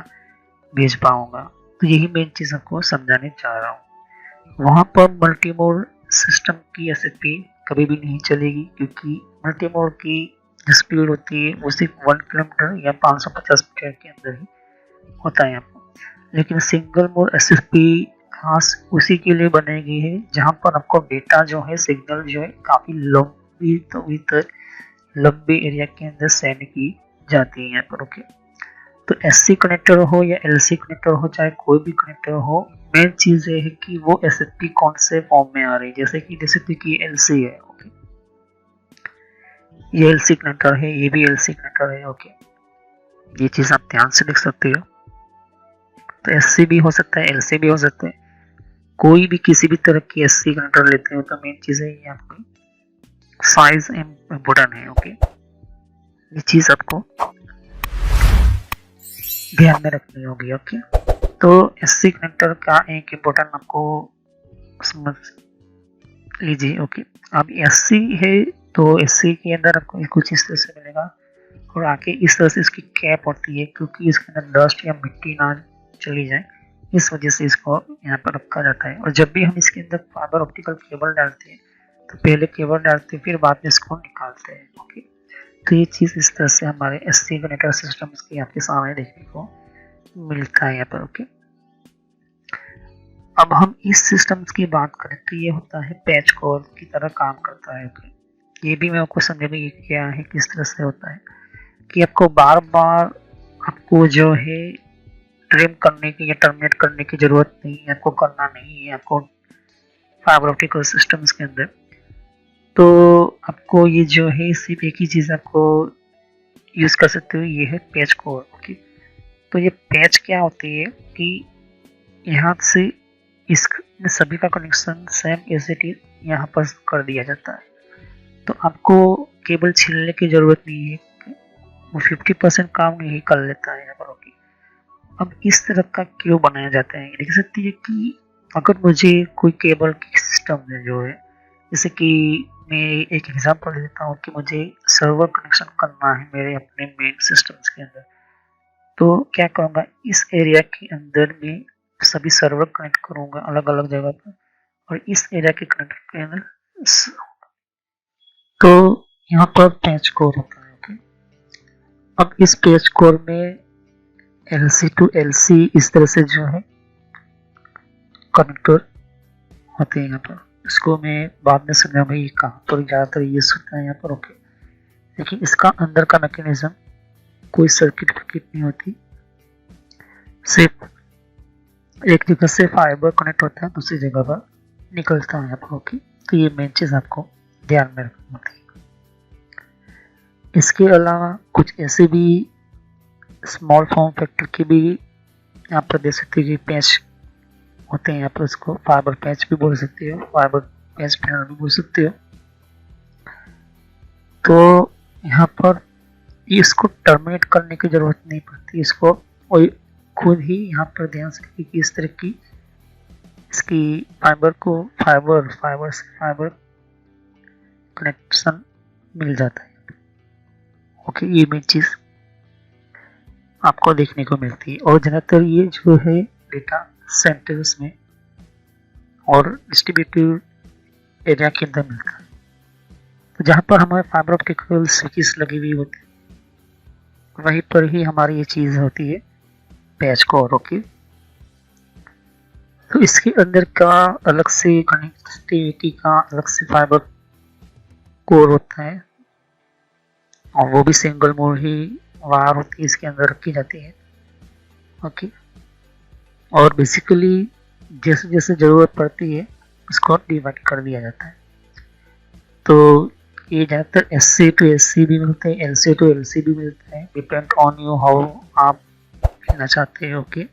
भेज पाऊंगा। तो यही मेन चीज़ आपको समझाने चाह रहा हूँ। वहाँ पर मल्टीमोड सिस्टम की एसएफपी कभी भी नहीं चलेगी, क्योंकि मल्टीमोड की जो स्पीड होती है वो सिर्फ 1 किलोमीटर या 550 मीटर के अंदर ही होता है यहाँ पर। लेकिन सिंगल मोड एसएफपी खास उसी के लिए बनाई है जहाँ पर आपको डेटा जो है, सिग्नल जो है, काफ़ी लंबी एरिया के अंदर सेंड की जाती है यहाँ पर। ओके, तो एससी कनेक्टर हो या एलसी कनेक्टर हो, चाहे कोई भी कनेक्टर हो, मेन चीज़ ये है कि वो एसएफपी कौन से फॉर्म में आ रही है। जैसे कि एलसी है, ओके, ये एलसी कनेक्टर है, ये भी एलसी कनेक्टर है। ओके, ये चीज़ आप ध्यान से लिख सकते हो। तो एससी भी हो सकता है, एलसी भी हो सकता है, कोई भी किसी भी तरह की एससी कनेक्टर लेते हो तो मेन चीज़ है ये आपकी साइज इम्पोर्टेंट है। ओके, ये चीज़ आपको ध्यान में रखनी होगी। ओके, तो एससी कनेक्टर का एक इम्पोर्टेंट आपको समझ लीजिए। ओके, अब एससी है तो एससी के अंदर आपको कुछ इस तरह से मिलेगा, और आके इस तरह से इसकी कैप होती है, क्योंकि इसके अंदर डस्ट या मिट्टी ना चली जाए, इस वजह से इसको यहाँ पर रखा जाता है। और जब भी हम इसके अंदर फाइबर ऑप्टिकल केबल डालते हैं तो पहले केबल डालते हैं, फिर बाद में इसको निकालते हैं। ओके, तो ये चीज़ इस तरह से हमारे एससी कनेक्टर सिस्टम की आपके सामने देखने को मिलता है यहाँ पर। ओके, अब हम इस सिस्टम की बात करें तो ये होता है पैच कोर की तरह काम करता है। ओके, ये भी मैं आपको समझाने की क्या है, किस तरह से होता है कि आपको बार बार आपको जो है ट्रिम करने की या टर्मिनेट करने की जरूरत नहीं है, आपको करना नहीं है आपको फाइबर ऑप्टिकल सिस्टम्स के अंदर। तो आपको ये जो है सिर्फ एक ही चीज़ आपको यूज़ कर सकते हो, ये है पैच कोर। ओके, तो ये पैच क्या होती है कि यहाँ से इस सभी का connection same as it is यहाँ पर कर दिया जाता है, तो आपको केबल छीलने की ज़रूरत नहीं है, वो 50% काम यही कर लेता है यहाँ पर। ओके, अब इस तरह का क्यों बनाया जाता है, देख सकती है कि अगर मुझे कोई केबल की सिस्टम है जो है, जैसे कि मैं एक एग्जांपल देता हूँ कि मुझे सर्वर कनेक्शन करना है मेरे अपने मेन सिस्टम्स के अंदर, तो क्या करूँगा, इस एरिया के अंदर में सभी सर्वर कनेक्ट करूँगा अलग अलग जगह पर, और इस एरिया के कनेक्टर के अंदर तो यहाँ पर पैच कोर होता है। ओके, अब इस पैच कोर में LC to LC इस तरह से जो है कनेक्टर होते हैं यहाँ पर। इसको मैं बाद में समझाऊंगा ये कहाँ पर ज़्यादातर यूज होता है यहाँ पर। ओके, लेकिन इसका अंदर का मैकेनिज्म कोई सर्किट नहीं होती, सिर्फ एक जगह से फाइबर कनेक्ट होता है, दूसरी जगह पर निकलता है यहाँ पर। ओके, तो ये मेन चीज़ आपको ध्यान में रखनी होती है। इसके अलावा कुछ ऐसे भी स्मॉल फॉर्म फैक्टर की भी यहाँ पर देख सकते हैं पैच होते हैं यहाँ पर, उसको फाइबर पैच भी बोल सकते हो, फाइबर पैच पैनल भी बोल सकते हो। तो यहाँ पर इसको टर्मिनेट करने की जरूरत नहीं पड़ती, इसको खुद ही यहाँ पर ध्यान से कि इस तरह की इसकी फाइबर को फाइबर से फाइबर कनेक्शन मिल जाता है। ओके, ये मेन चीज़ आपको देखने को मिलती है, और ज़्यादातर ये जो है डेटा सेंटर्स में और डिस्ट्रीब्यूटेड एरिया के अंदर मिलता है, तो जहाँ पर हमारे फाइबर ऑप्टिकल स्विचेस लगी हुई होती है वहीं पर ही हमारी ये चीज़ होती है पैच कोर। ओके, तो इसके अंदर का अलग से कनेक्टिविटी का अलग से फाइबर कोर होता है, और वो भी सिंगल मोड ही वायर होती है इसके अंदर रखी जाती है। ओके, और बेसिकली जैसे जैसे ज़रूरत पड़ती है इसको डिवाइड कर दिया जाता है। तो ये ज़्यादातर SC टू SC भी मिलते हैं, LC टू LC भी मिलते हैं, डिपेंड ऑन यू हाउ आप कहना चाहते हो कि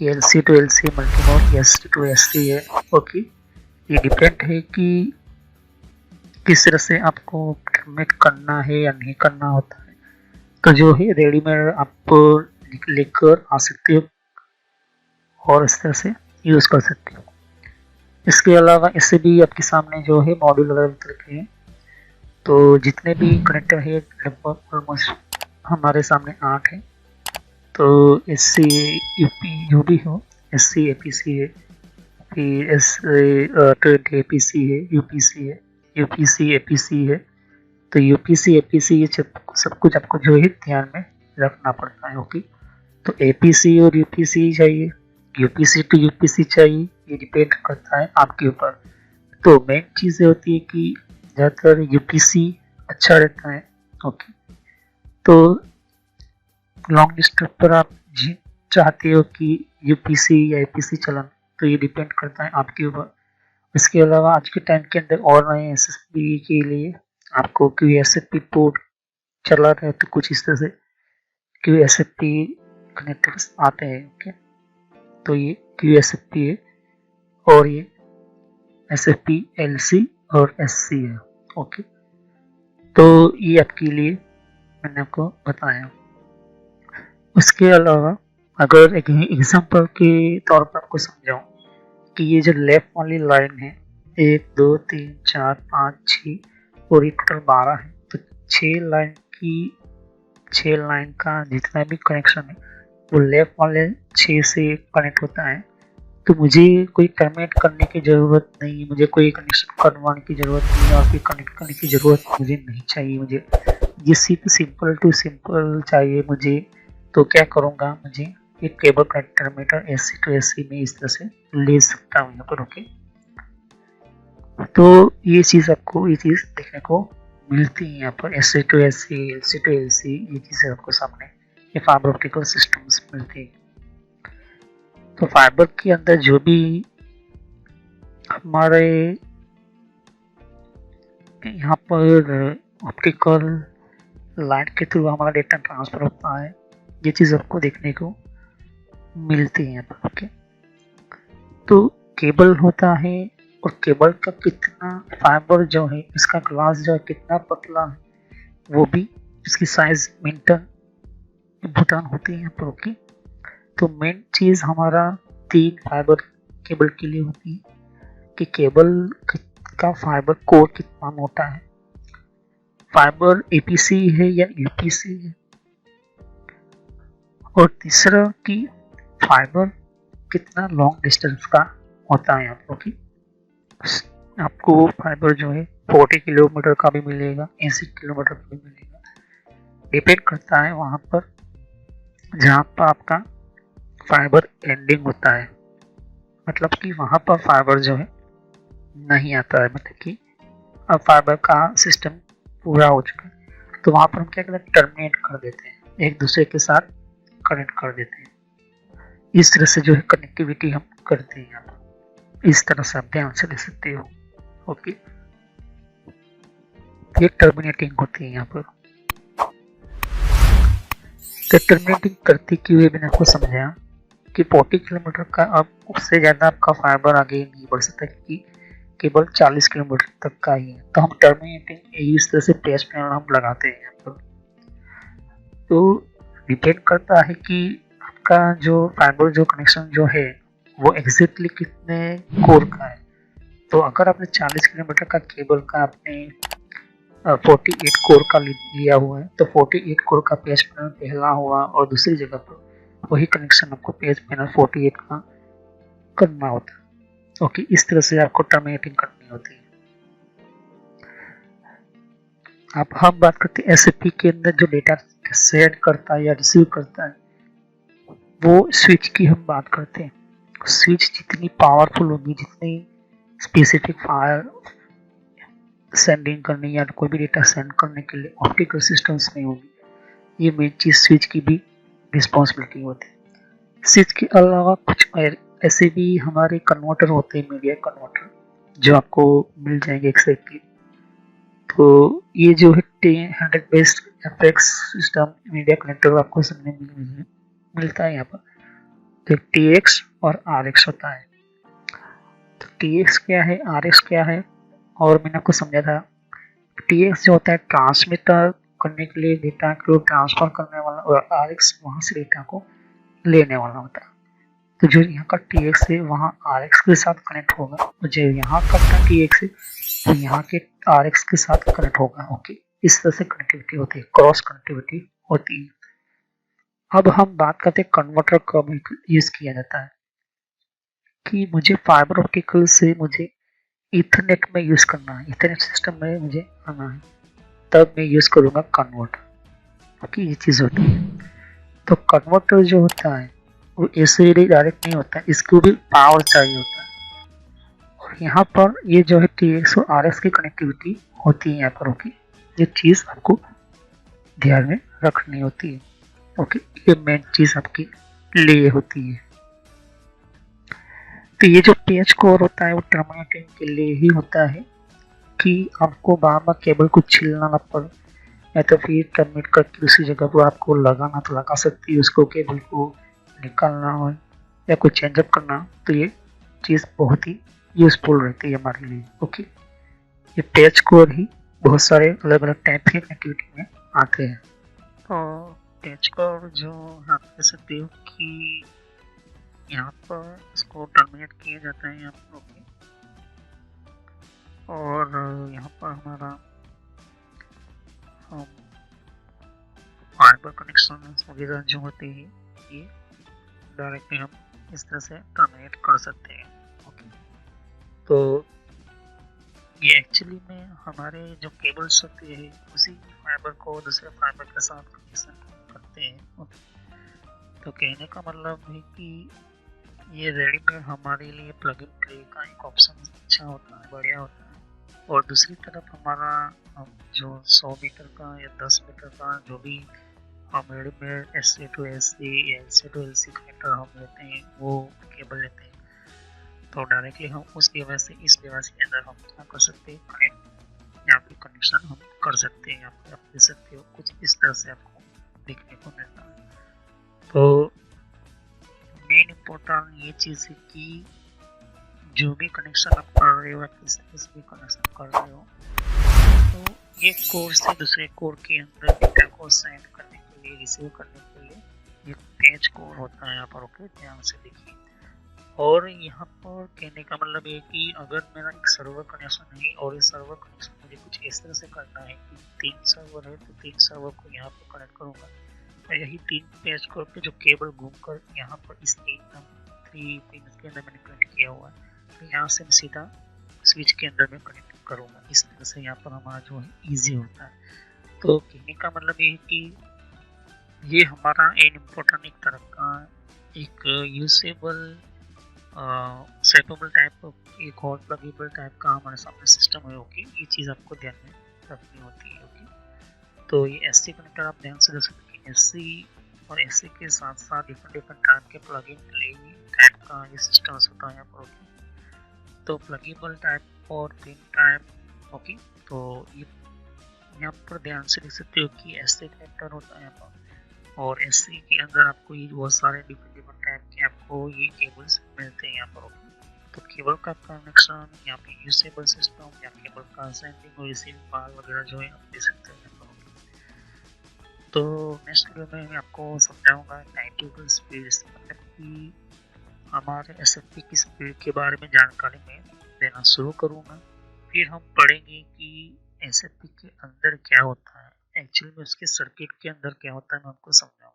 LC to LC multimode, SC to SC है। ओके, ये डिपेंड है कि किस तरह से आपको टर्मिनेट करना है या नहीं करना होता है। तो जो है रेडीमेड आप लेकर आ सकते हो और इस तरह से यूज़ कर सकते हो। इसके अलावा इससे भी आपके सामने जो है मॉड्यूल अलग तरह के हैं। तो जितने भी कनेक्टर है लगभग ऑलमोस्ट हमारे सामने 8 है। तो SC UP हो, SC APC है, फिर S20 APC है, UPC है, UPC APC है। तो UPC APC ये सब कुछ आपको जो है ध्यान में रखना पड़ता है। ओके, तो APC और UPC चाहिए, UPC टू UPC चाहिए, ये डिपेंड करता है आपके ऊपर। तो मेन चीज़ होती है कि ज़्यादातर UPC अच्छा रहता है। ओके, तो लॉन्ग डिस्टेंस पर आप चाहते हो कि UPC या APC चलाना, तो ये डिपेंड करता है आपके ऊपर। इसके अलावा आज के टाइम के अंदर और नए SSP के लिए आपको QSFP पोर्ट चला रहा है, तो कुछ इस तरह से QSFP कनेक्टर्स आते हैं। ओके, तो ये QSFP है और ये SFP LC और SC है। ओके, तो ये आपके लिए मैंने आपको बताया। उसके अलावा अगर एक एग्जांपल के तौर पर आपको समझाऊं कि ये जो लेफ्ट वाली लाइन है 1 2 3 4 5 6 और ये टोटल 12 है, तो 6 लाइन का जितना भी कनेक्शन है वो लेफ्ट वाले 6 से कनेक्ट होता है। तो मुझे कोई टर्मिनेट करने की ज़रूरत नहीं, मुझे कोई कनेक्शन करवाने की ज़रूरत नहीं और फिर कनेक्ट करने की ज़रूरत मुझे नहीं चाहिए। मुझे ये सिंपल टू सिंपल चाहिए मुझे। तो क्या करूँगा, मुझे एक cable connector meter SC to SC में इस तरह से ले सकता हूँ यहाँ पर। ओके, तो ये चीज़ देखने को मिलती है यहाँ पर SC to SC, LC to LC, ये चीज़ें आपको सामने ये फाइबर ऑप्टिकल सिस्टम्स मिलती है। तो फाइबर के अंदर जो भी हमारे यहाँ पर ऑप्टिकल लाइन के थ्रू हमारा डेटा ट्रांसफर होता है, ये चीज़ आपको देखने को मिलती है यहाँ पर। ओके, तो केबल होता है और केबल का कितना फाइबर जो है, इसका ग्लास जो है कितना पतला है, वो भी इसकी साइज मेंटेन इम्पोर्टेंट होती है यहाँ पर। ओके, तो मेन चीज़ हमारा 3 फाइबर केबल के लिए होती है कि केबल का फाइबर कोर कितना मोटा है, फाइबर APC है या UPC है, और तीसरा कि फाइबर कितना लॉन्ग डिस्टेंस का होता है। आपको फाइबर जो है 40 किलोमीटर का भी मिलेगा, 80 किलोमीटर का भी मिलेगा, डिपेंड करता है वहाँ पर जहाँ पर आपका फाइबर एंडिंग होता है। मतलब कि वहाँ पर फाइबर जो है नहीं आता है, मतलब कि अब फाइबर का सिस्टम पूरा हो चुका है, तो वहाँ पर हम क्या करते हैं, टर्मिनेट कर देते हैं, एक दूसरे के साथ कनेक्ट कर देते हैं। इस तरह से जो है कनेक्टिविटी हम करते हैं। यहाँ इस तरह से आप ध्यान से ले सकते हो। ओके, ये टर्मिनेटिंग होती है यहाँ पर। तो टर्मिनेटिंग करते क्यों है मैंने आपको समझाया कि 40 किलोमीटर का, अब उससे ज़्यादा आपका फाइबर आगे नहीं बढ़ सकता क्योंकि केवल 40 किलोमीटर तक का ही है। तो हम टर्मिनेटिंग इस तरह से पेज पैनल हम लगाते हैं यहाँ पर। तो डिपेंड करता है कि आपका जो फाइबर जो कनेक्शन जो है वो एग्जैक्टली कितने कोर का है। तो अगर आपने 40 किलोमीटर का केबल का आपने 48 कोर का लिया हुआ है, तो 48 कोर का पेज पैनल पहला हुआ और दूसरी जगह पर वही कनेक्शन आपको पेज पैनल 48 का करना होता है। ओके, इस तरह से आपको टर्मिनेटिंग करनी होती है। अब हम बात करते हैं SFP के अंदर जो डेटा सेंड करता है या रिसीव करता है, वो स्विच की हम बात करते हैं। स्विच जितनी पावरफुल होगी, जितनी स्पेसिफिक फायर सेंडिंग करने या कोई भी डेटा सेंड करने के लिए ऑप्टिकल सिस्टम्स में होगी, ये मेन चीज स्विच की भी रिस्पॉन्सिबिलिटी होती है। इस चीज़ के अलावा कुछ ऐसे भी हमारे कन्वर्टर होते हैं, मीडिया कन्वर्टर, जो आपको मिल जाएंगे एक्सैक्टली। तो ये जो है 100 based FX system media connector आपको सुनने मिलता है यहाँ पर। तो TX और RX होता है। तो TX क्या है, RX क्या है, और मैंने आपको समझा था। TX जो होता है ट्रांसमीटर करने के लिए, डेटा को ट्रांसफर करने वाला, और RX वहाँ से डेटा को लेने वाला होता है। तो जो यहाँ का TX है वहाँ RX के साथ कनेक्ट होगा, और जो यहाँ का TX है तो यहाँ के RX के साथ कनेक्ट होगा। ओके, इस तरह से कनेक्टिविटी होती है, क्रॉस कनेक्टिविटी होती है। अब हम बात करते हैं कन्वर्टर कब यूज किया जाता है। कि मुझे फाइबर ऑप्टिकल से मुझे इथरनेट में यूज करना है, इथरनेट सिस्टम में मुझे आना है, तब मैं यूज करूंगा कन्वर्टर। ओके, ये चीज होती है। तो कन्वर्टर जो होता है वो ऐसे डायरेक्ट नहीं होता है, इसको भी पावर चाहिए होता है। और यहाँ पर ये जो है TX और RX की कनेक्टिविटी होती है यहाँ पर। ओके, ये चीज आपको ध्यान में रखनी होती है। ओके, ये मेन चीज आपके लिए होती है। तो ये जो पेज कोर होता है वो टर्मिनेटिंग के लिए ही होता है, कि आपको बार बार केबल को छीलना ना पड़े, या तो फिर टर्मिनेट करके दूसरी जगह पर आपको लगाना तो लगा सकती है, उसको केबल को निकालना हो या कोई चेंजअप करना, तो ये चीज़ बहुत ही यूजफुल रहती है हमारे लिए। ओके, ये पेज कोर ही बहुत सारे अलग अलग टाइप की कनेक्टिविटी में आते हैं। तो पेज कोर जो आप कह सकते हो कि यहाँ पर इसको टर्मिनेट किया जाता है यहाँ पर। ओके, और यहाँ पर हमारा फाइबर कनेक्शन वगैरह जो होते हैं ये डायरेक्टली हम इस तरह से टर्मिनेट कर सकते हैं। ओके, तो ये एक्चुअली में हमारे जो केबल्स होते हैं उसी फाइबर को दूसरे फाइबर के साथ कनेक्शन करते हैं। ओके, तो कहने का मतलब है कि ये रेडीमेड हमारे लिए प्लग इन प्ले का एक ऑप्शन अच्छा होता है, बढ़िया होता है। और दूसरी तरफ हमारा जो 100 मीटर का या 10 मीटर का जो भी हम रेडीमेड SC to SC या LC to LC कनेक्टर हम लेते हैं, वो केबल लेते हैं, तो डायरेक्टली हम उस डिवाइस से इस डिवाइस के अंदर हम क्या कर सकते हैं, कनेक्ट या फिर कनेक्शन हम कर सकते हैं। आप देख सकते हो कुछ इस तरह से आपको देखने को मिलता है। तो मेन इम्पोर्टेंट ये चीज़ है कि जो भी कनेक्शन आप कर रहे हो, किस भी कनेक्शन कर रहे हो, तो एक कोर से दूसरे कोर के अंदर डेटा को सेंड करने के लिए, रिसीव करने के लिए एक पेज कोर होता है यहाँ पर। ओके, ध्यान से देखिए। और यहाँ पर कहने का मतलब ये कि अगर मेरा एक सर्वर कनेक्शन है और इस सर्वर कनेक्शन मुझे कुछ इस तरह से करना है कि 3 सर्वर है, तो 3 सर्वर को यहाँ पर कनेक्ट करूँगा, और यही 3 पेज कोर पे जो केबल घूमकर यहाँ पर इस 3 पिन के अंदर मैंने कनेक्ट किया हुआ है, तो यहाँ से मैं सीधा स्विच के अंदर में कनेक्ट करूँगा। इस तरह से यहाँ पर हमारा जो है ईजी होता है। तो कहने का मतलब ये है कि ये हमारा एन इम्पोर्टेंट एक तरह का एक यूजेबल सेपेबल टाइप, एक और प्लगेबल टाइप का हमारे सामने सिस्टम है। ओके, ये चीज़ आपको ध्यान में रखनी होती है। ओके, तो ये SC कनेक्टर आप ध्यान से देख सकते हैं। SC और SC के साथ साथ डिफरेंट टाइप के प्लग इन टाइप का ये सिस्टम होता है यहाँ पर। ओके, तो प्लगेबल टाइप और पिन टाइप। ओके, तो ये यहाँ पर ध्यान से देख सकते हो कि SC कनेक्टर होता है यहाँ पर, और SC के अंदर आपको ये बहुत सारे डिफरेंट टाइप के आपको ये केबल्स मिलते हैं यहाँ पर। तो केबल का कनेक्शन, यहाँ पे यूजेबल सिस्टम या केबल का सेंडिंग और रिसीविंग पार वगैरह जो है आप दे सकते हैं यहाँ पर। तो नेक्स्ट वीडियो में मैं आपको समझाऊंगा टाइपिकल स्पीड, मतलब कि हमारे SFP की स्पीड के बारे में जानकारी मैं देना शुरू करूँगा। फिर हम पढ़ेंगे कि SFP के अंदर क्या होता है, एक्चुअली में उसके सर्किट के अंदर क्या होता है, मैं आपको समझाऊंगा।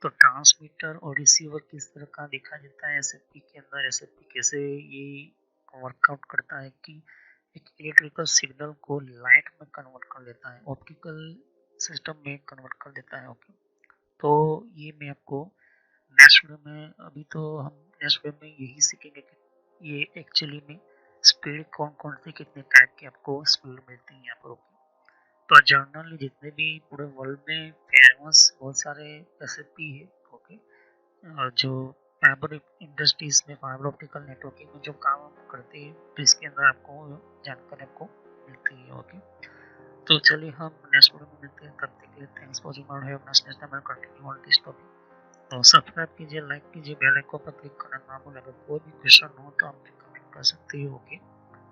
तो ट्रांसमीटर और रिसीवर किस तरह का देखा जाता है SFP के अंदर, SFP कैसे ये वर्कआउट करता है कि एक इलेक्ट्रिकल सिग्नल को लाइट में कन्वर्ट कर देता है, ऑप्टिकल सिस्टम में कन्वर्ट कर देता है। ओके, तो ये मैं आपको नेक्स्ट वीडियो में, अभी तो हम नेक्स्ट वीडियो में यही सीखेंगे कि ये एक्चुअली में स्पीड कौन कौन से कितने टाइप की आपको स्पीड मिलती है यहाँ पर। तो जनरली जितने भी पूरे वर्ल्ड में फेमस बहुत सारे SFP है। ओके, जो फाइबर इंडस्ट्रीज में फाइबर ऑप्टिकल नेटवर्किंग में जो काम करते हैं तो इसके अंदर आपको जानकारी आपको मिलती है। ओके, तो चलिए हम नेक्स्ट वीडियो में मिलते हैं, तब तक के लिए thanks for watching my next time continue on this topic. तो सब्सक्राइब कीजिए, लाइक कीजिए, बेल आइकन पर क्लिक करना ना भूलें। अगर कोई भी क्वेश्चन हो तो आप कमेंट कर सकते हो। ओके,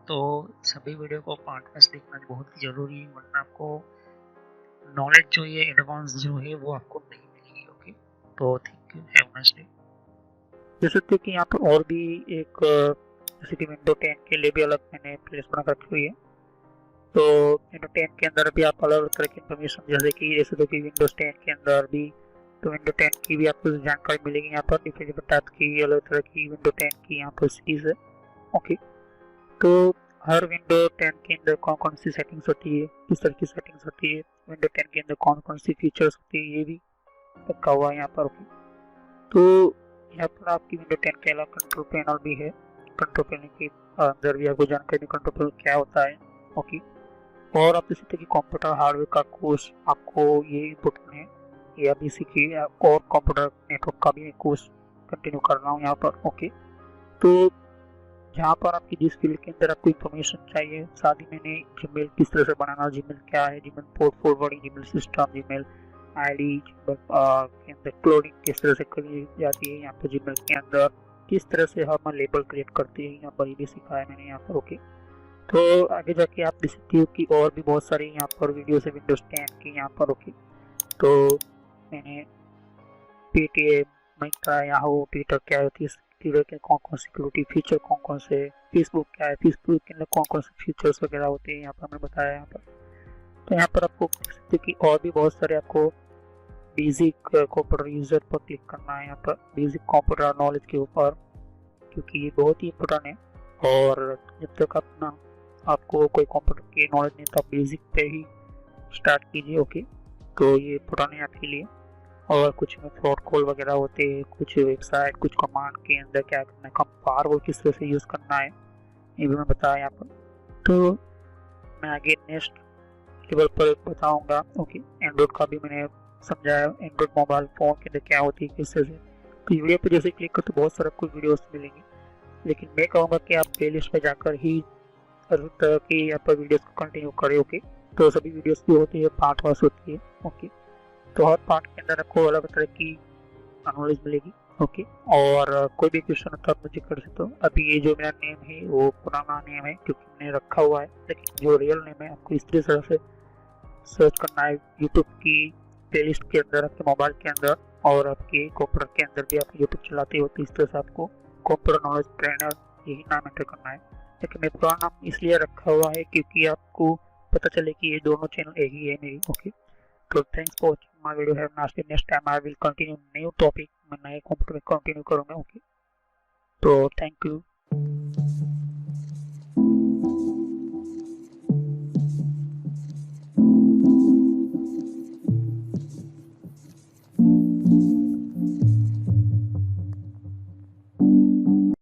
तो सभी वीडियो को पार्ट में देखना बहुत ही जरूरी है, वरना आपको नॉलेज जो है एडवांस जो है वो आपको नहीं मिलेगी। ओके, तो thank you, have a nice day. देख सकते हो कि यहाँ पर और भी एक जैसे कि विंडो 10 के लिए भी अलग मैंने प्लेस बना रखी हुई है। तो विंडो 10 के अंदर भी आप अलग अलग तरह की इन्फॉर्मेशन जैसे कि विंडोज 10 के अंदर भी तो विंडो 10 की भी आपको जानकारी मिलेगी यहाँ पर डिफरेंट टाइप की अलग तरह की विंडो 10 की यहाँ पर सीरीज है। ओके, तो हर विंडो 10 के अंदर कौन कौन सी सेटिंग्स होती है, किस तरह की सेटिंग्स होती है, विंडो 10 के अंदर कौन कौन सी फीचर्स होती है, ये भी रखा हुआ है यहाँ पर। ओके, तो यहाँ पर आपकी विंडो 10 के अलावा कंट्रोल पैनल भी है। कंट्रोल पैनल के अंदर भी आपको जानकारी कंट्रोल पैनल क्या होता है। ओके, और आप इसी तरह की कंप्यूटर हार्डवेयर का कोर्स आपको ये इम्पोर्टेंट है, ये अभी सीखिए और कंप्यूटर नेटवर्क का भी कोर्स कंटिन्यू कर रहा हूँ यहाँ पर। ओके, तो जहाँ पर आपकी जिस फील्ड के अंदर आपको इन्फॉर्मेशन चाहिए, साथ ही मैंने जीमेल किस तरह से बनाना, जीमेल क्या है, Gmail port forwarding, Gmail system, Gmail ID के अंदर क्लोनिंग किस तरह से करी जाती है, यहाँ पर जीमेल के अंदर किस तरह से हम लेबल क्रिएट करते हैं, यहाँ पर ये भी सिखाया मैंने यहाँ पर। ओके, तो आगे जाके आप देख सकते हो कि और भी बहुत सारी यहाँ पर वीडियो है विंडोज 10 की यहाँ पर। ओके, तो मैंने पेटीएम, मिंत्रा, याहू, ट्विटर क्या होती है, ट्विटर के कौन कौन सिक्योरिटी फीचर कौन कौन से, फेसबुक क्या है, फेसबुक के अंदर कौन कौन से फीचर्स वगैरह होते हैं यहाँ पर मैंने बताया यहाँ पर। तो यहाँ पर आपको देख सकते हो कि और भी बहुत सारे आपको बेसिक कंप्यूटर यूजर पर क्लिक करना है यहाँ पर, बेसिक कंप्यूटर नॉलेज के ऊपर, क्योंकि ये बहुत ही इम्पोर्टेंट है। और जब तक अपना आपको कोई कंप्यूटर की नॉलेज नहीं तो आप बेसिक पे ही स्टार्ट कीजिए। ओके, तो ये पुराने आपके लिए। और कुछ में फ्रॉड कॉल वगैरह होते हैं, कुछ वेबसाइट, कुछ कमांड के अंदर क्या करना है, कम फायरवॉल किस तरह से यूज़ करना है, ये भी मैं बताया यहाँ पर। तो मैं आगे नेक्स्ट लेवल पर बताऊंगा। ओके, एंड्रॉइड का भी मैंने समझाया, एंड्रॉइड मोबाइल फ़ोन के अंदर क्या होती है किस तरह से। तो वीडियो पर जैसे क्लिक करते तो बहुत सारे आपको वीडियोस मिलेंगे, लेकिन मैं कहूँगा कि आप प्ले लिस्ट पर जाकर ही हर तरह की यहाँ पर वीडियोस को कंटिन्यू करें। ओके, तो सभी वीडियोस भी होती है, पार्ट वाइज होती है। ओके, तो हर पार्ट के अंदर आपको अलग तरह की नॉलेज मिलेगी। ओके, और कोई भी क्वेश्चन होता है आप मुझे कर सकते हो। अभी ये जो मेरा नेम है वो पुराना नेम है क्योंकि मैंने रखा हुआ है, लेकिन जो रियल नेम है आपको इस तरह से सर्च करना है यूट्यूब की प्लेलिस्ट के अंदर, आपके मोबाइल के अंदर, और आपके कंप्यूटर के अंदर भी आप यूट्यूब चलाते हो तो इस तरह से आपको कंप्यूटर नॉलेज ट्रेनर यही नाम एंटर करना है। लेकिन मैं पुराना नाम इसलिए रखा हुआ है क्योंकि आपको पता चले कि ये दोनों चैनल एक ही है मेरी। ओके, तो thanks for watching my video, have a nice day. Next time I will continue new topic, मैं नए कंप्यूटर में कंटिन्यू करूंगा। ओके, तो थैंक यू।